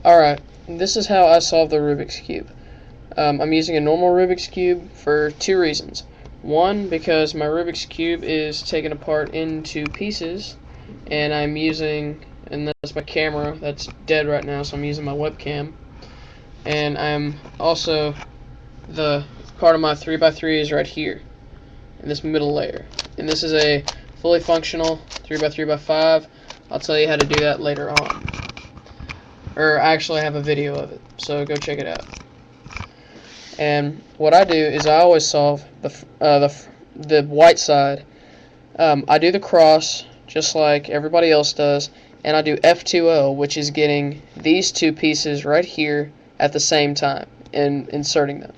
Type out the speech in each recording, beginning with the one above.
Alright, this is how I solve the Rubik's Cube. I'm using a normal Rubik's Cube for two reasons. One, because my Rubik's Cube is taken apart into pieces, and and that's my camera that's dead right now, so I'm using my webcam. And I'm also, the part of my 3x3 is right here, in this middle layer. And this is a fully functional 3x3x5. I'll tell you how to do that later on. Or actually I have a video of it, so go check it out. And what I do is I always solve the white side. I do the cross just like everybody else does, and I do F2L, which is getting these two pieces right here at the same time and inserting them.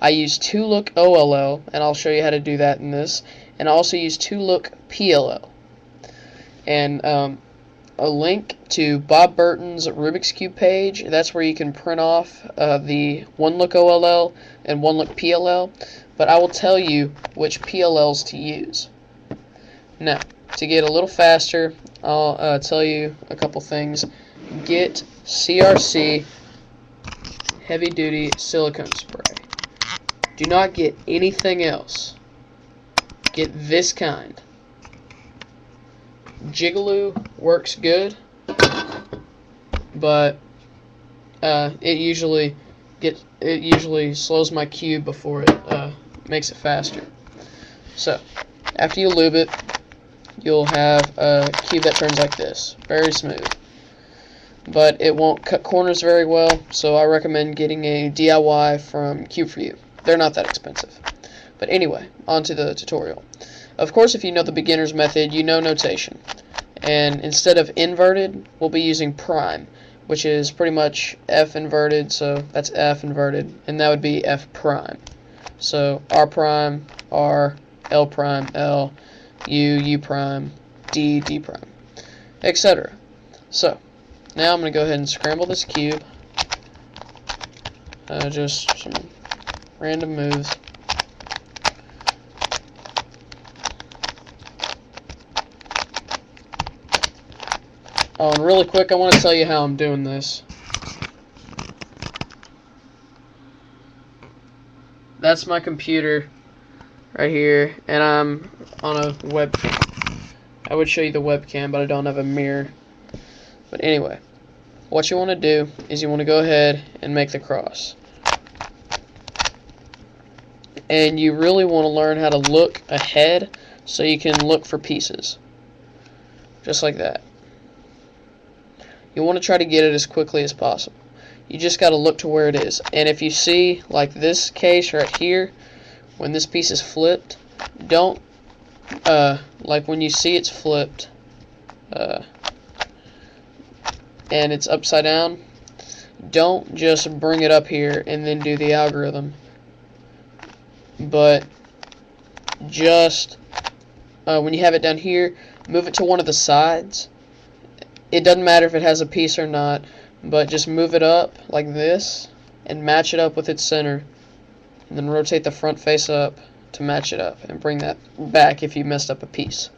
I use 2-look OLL, and I'll show you how to do that in this, and I also use 2-look PLL. And a link to Bob Burton's Rubik's Cube page. That's where you can print off the 1-look OLL and 1-look PLL, but I will tell you which PLLs to use. Now, to get a little faster, I'll tell you a couple things. Get CRC heavy duty silicone spray. Do not get anything else. Get this kind. Jigaloo works good, but it usually slows my cube before it makes it faster. So after you lube it, you'll have a cube that turns like this, very smooth, but it won't cut corners very well, so I recommend getting a DIY from Cube4U. They're not that expensive. But anyway, on to the tutorial. Of course, if you know the beginner's method, you know notation. And instead of inverted, we'll be using prime, which is pretty much F inverted, so that's F inverted, and that would be F prime. So R prime, R, L prime, L, U, U prime, D, D prime, etc. So, now I'm going to go ahead and scramble this cube. Just some random moves. Oh, and really quick, I want to tell you how I'm doing this. That's my computer right here, and I'm on a webcam. I would show you the webcam, but I don't have a mirror. But anyway, what you want to do is you want to go ahead and make the cross. And you really want to learn how to look ahead so you can look for pieces. Just like that. You want to try to get it as quickly as possible. You just got to look to where it is. And if you see, like this case right here, when this piece is flipped, don't, like when you see it's flipped, and it's upside down, don't just bring it up here and then do the algorithm. But just, when you have it down here, move it to one of the sides. It doesn't matter if it has a piece or not, but just move it up like this and match it up with its center, and then rotate the front face up to match it up and bring that back if you messed up a piece.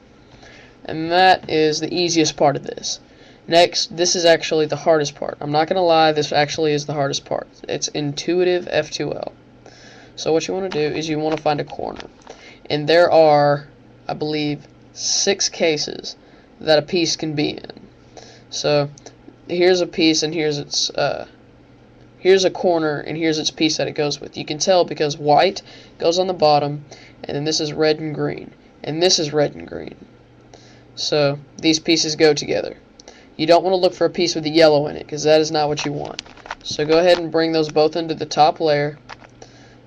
And that is the easiest part of this. Next, this is actually the hardest part. I'm not going to lie, this actually is the hardest part. It's intuitive F2L. So what you want to do is you want to find a corner. And there are, I believe, 6 cases that a piece can be in. So here's a piece, and here's its here's a corner, and here's its piece that it goes with. You can tell because white goes on the bottom, and then this is red and green, and this is red and green. So these pieces go together. You don't want to look for a piece with the yellow in it, because that is not what you want. So go ahead and bring those both into the top layer,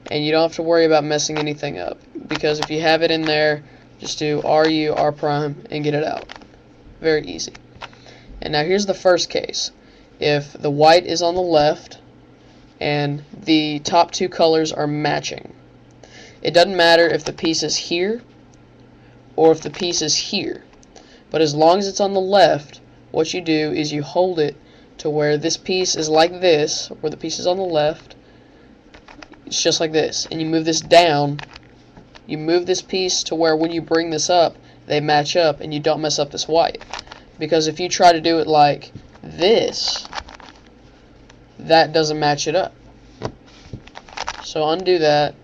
and you don't have to worry about messing anything up, because if you have it in there, just do RU, R prime, and get it out. Very easy. And now here's the first case. If the white is on the left and the top 2 colors are matching, it doesn't matter if the piece is here or if the piece is here. But as long as it's on the left, what you do is you hold it to where this piece is like this, where the piece is on the left. It's just like this. And you move this down. You move this piece to where when you bring this up, they match up and you don't mess up this white. Because if you try to do it like this, that doesn't match it up. So undo that,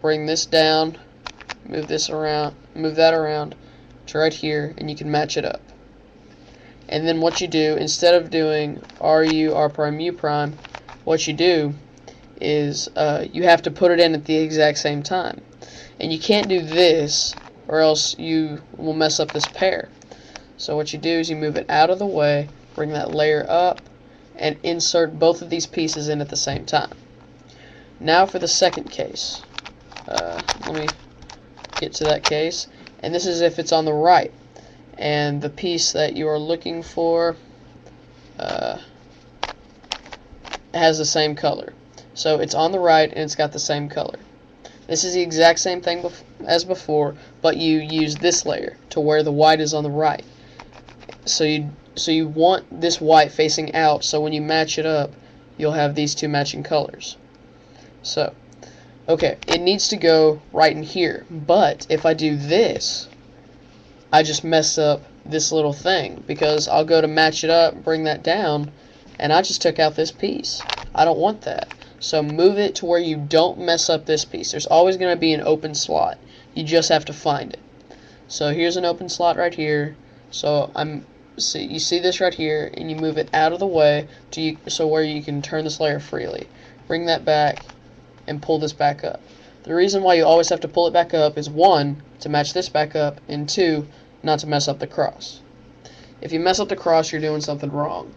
bring this down, move this around, move that around to right here, and you can match it up. And then what you do, instead of doing RU, R prime, U prime, what you do is you have to put it in at the exact same time. And you can't do this, or else you will mess up this pair. So what you do is you move it out of the way, bring that layer up, and insert both of these pieces in at the same time. Now for the second case. Let me get to that case. And this is if it's on the right, and the piece that you are looking for has the same color. So it's on the right and it's got the same color. This is the exact same thing as before, but you use this layer to where the white is on the right. So you want this white facing out, so when you match it up, you'll have these two matching colors. So, okay, it needs to go right in here, but if I do this, I just mess up this little thing, because I'll go to match it up, bring that down, and I just took out this piece. I don't want that. So move it to where you don't mess up this piece. There's always going to be an open slot. You just have to find it. So here's an open slot right here. So you see this right here, and you move it out of the way so where you can turn this layer freely. Bring that back and pull this back up. The reason why you always have to pull it back up is 1, to match this back up, and 2, not to mess up the cross. If you mess up the cross, you're doing something wrong.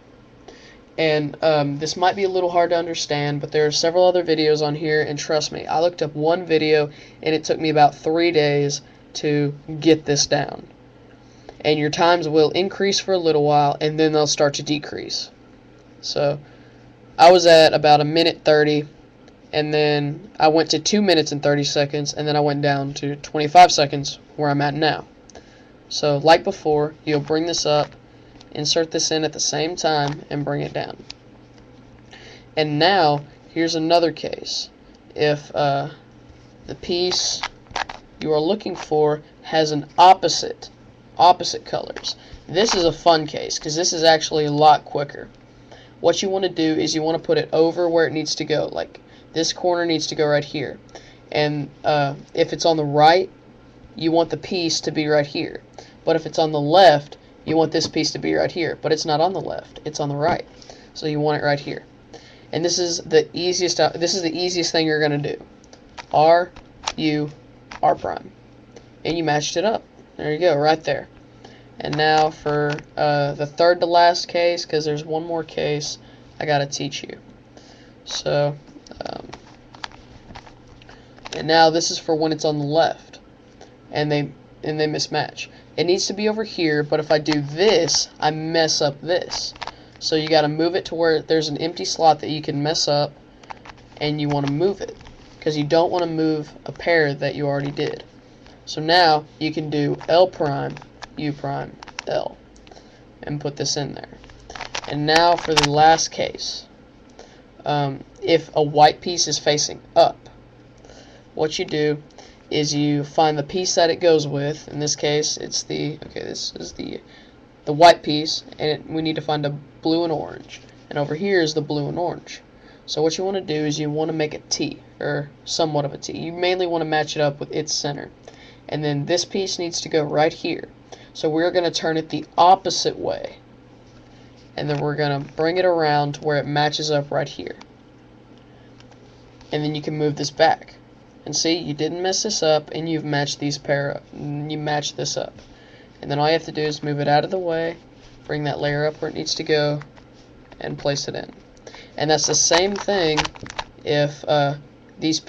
And this might be a little hard to understand, but there are several other videos on here, and trust me, I looked up one video and it took me about 3 days to get this down. And your times will increase for a little while, and then they'll start to decrease. So I was at about 1:30, and then I went to 2 minutes and 30 seconds, and then I went down to 25 seconds where I'm at now. So like before, you'll bring this up, insert this in at the same time, and bring it down. And now here's another case. If the piece you are looking for has an opposite colors. This is a fun case because this is actually a lot quicker. What you want to do is you want to put it over where it needs to go. Like this corner needs to go right here. And if it's on the right, you want the piece to be right here. But if it's on the left, you want this piece to be right here. But it's not on the left, it's on the right. So you want it right here. And this is the easiest thing you're going to do. R, U, R prime. And you matched it up. There you go, right there. And now for the third to last case, because there's one more case I got to teach you. So, and now this is for when it's on the left, and they mismatch. It needs to be over here, but if I do this, I mess up this. So you got to move it to where there's an empty slot that you can mess up, and you want to move it, because you don't want to move a pair that you already did. So now you can do L prime, U prime, L, and put this in there. And now for the last case, if a white piece is facing up, what you do is you find the piece that it goes with. In this case, it's this is the white piece, and we need to find a blue and orange. And over here is the blue and orange. So what you want to do is you want to make a T, or somewhat of a T. You mainly want to match it up with its center. And then this piece needs to go right here. So we're going to turn it the opposite way. And then we're going to bring it around to where it matches up right here. And then you can move this back. And see, you didn't mess this up, and you've matched these pair up. You match this up. And then all you have to do is move it out of the way, bring that layer up where it needs to go, and place it in. And that's the same thing if it's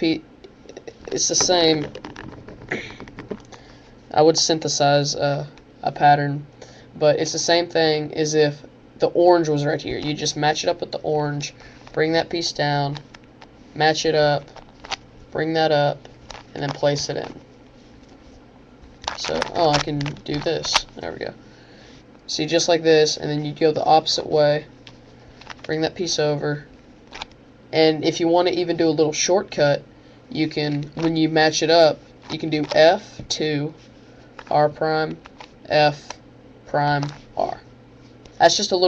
the same. I would synthesize a pattern, but it's the same thing as if the orange was right here. You just match it up with the orange, bring that piece down, match it up, bring that up, and then place it in. So, I can do this. There we go. See, just like this, and then you go the opposite way, bring that piece over, and if you want to even do a little shortcut, you can, when you match it up, you can do F2, R prime, F prime, R. That's just a little